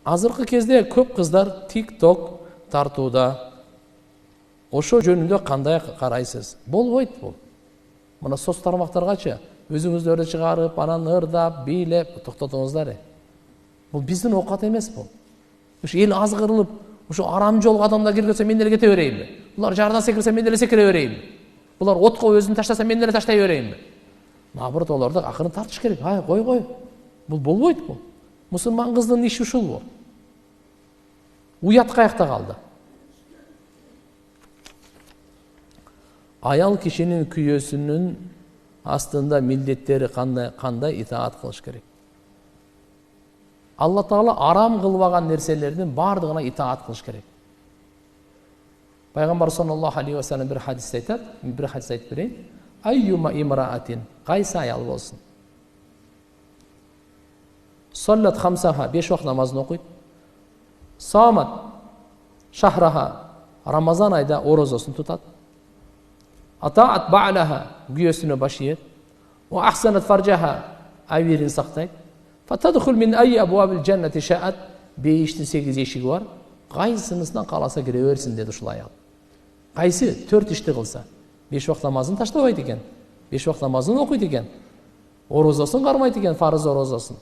Азыркы кезде көп кыздар TikTok тартууда. Ошо жөнүндө кандай карайсыз? Болбойт бул. Мына соц тармактаргачы өзүңүздөрдү чыгарып, анан ырдап, бийлеп токтотуңуздар. Бул биздин оокат эмес бул. Ушу эл азгырылып, ушу арам жолго адамдар киргизсе мен деле кете берейинби? Булар жардан секирсе мен деле секире берейинби? Булар отко өзүн таштаса мен деле таштай берейинби? Наоборот, оларды акырын тартыш керек. Кой. Бул болбойт бул. Мусулман кыздын иши ушул бул. Уят каякта калды. Аял кишинин күйөөсүнүн астында милдеттери кандай итаат кылыш керек? Алла Таала арам кылбаган нерселердин бардыгына итаат кылыш керек. Пайгамбар саллаллаху алейхи ва саллям бир хадисте айтат, бир хадис айтып берейин. Айюма имраатин, кайсы аял болсун. Саллат хамсаха, 5 вакыт намазын окуйт. Самат шахраха, Рамазан айда орозосун тутат. Атаат ба'лаха, күйөөсүнө баш ийет. Ва ахсанат фаржаха, авирин сактайт. Фатадхул мин айи абуабил джаннати шаат, бейиштин 8 эшиги бар. Кайсынысынан каласа кире берсин деди ушул аял. Кайсы 4 ишти кылса, 5 вакыт намазын таштабайт экен, 5 вакыт намазын окуйт экен, орозосун кармайт экен, фарыз орозосун.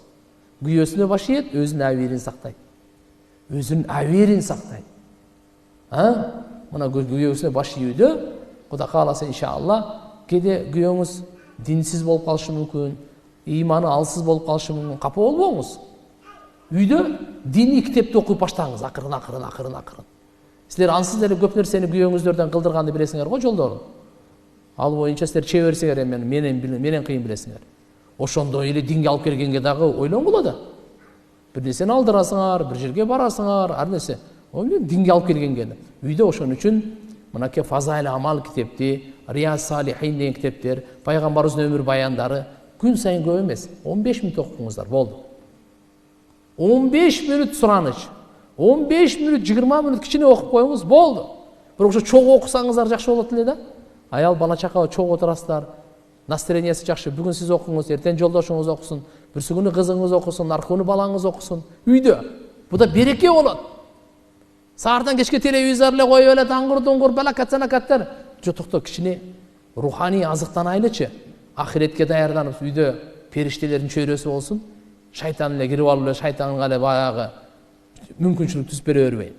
Күйөөсүнө баш ийет, өзүнүн авирин сактайт. Өзүнүн авирин сактайт. Мына күйөөсүнө баш ийүүдө Кудай кааласа иншалла, кеде күйөөңүз динсиз болуп калышы мүмкүн, ыйманы алсыз болуп калышы мүмкүн. Капа болбоңуз. Үйдө диний китепти окуп баштаңыз, акырын. Силер ансыз деле көп нерсени күйөөңүздөрдөн кылдырганды билесиңер го, жолдорун. Ал боюнча силер чеберсиңер, менен кыйын билесиңер. Ошондой эле динге алып келгенге дагы ойлонгула да. Бир нерсени алдырасыңар, бир жерге барасыңар, ар нерсе. Динге алып келгенге. Үйдө ошон үчүн мынакей Фазаил Амал китепти, Рияз Салихин деген китептер, пайгамбарыбыздын өмүр баяндары күн сайын көп эмес, 15 мүнөт окуңуздар, болду. 15 мүнөт сураныч, 15 мүнөт, 20 мүнөт кичине окуп коюңуз, болду. Бирок ошо чогуу окусаңыздар жакшы болот эле да. Аял бала чакага чогуу отурасыздар. Настроениясы жакшы. Бүгүн сиз окуңуз, эртең жолдошуңуз окусун, бүрсү күнү кызыңыз окусун, наркы күнү балаңыз окусун. Үйдө. Буда береке болот. Саардан кечке телевизор эле коюп эле таңгыр-туңгур балакат-санакаттар. Жотокто кичине руханий азыктанайлычы. Ахиретке даярданып, үйдө периштелердин чөйрөсү болсун. Шайтан эле кирип алып эле, шайтанга эле баягы мүмкүнчүлүк түзүп бере бербейин.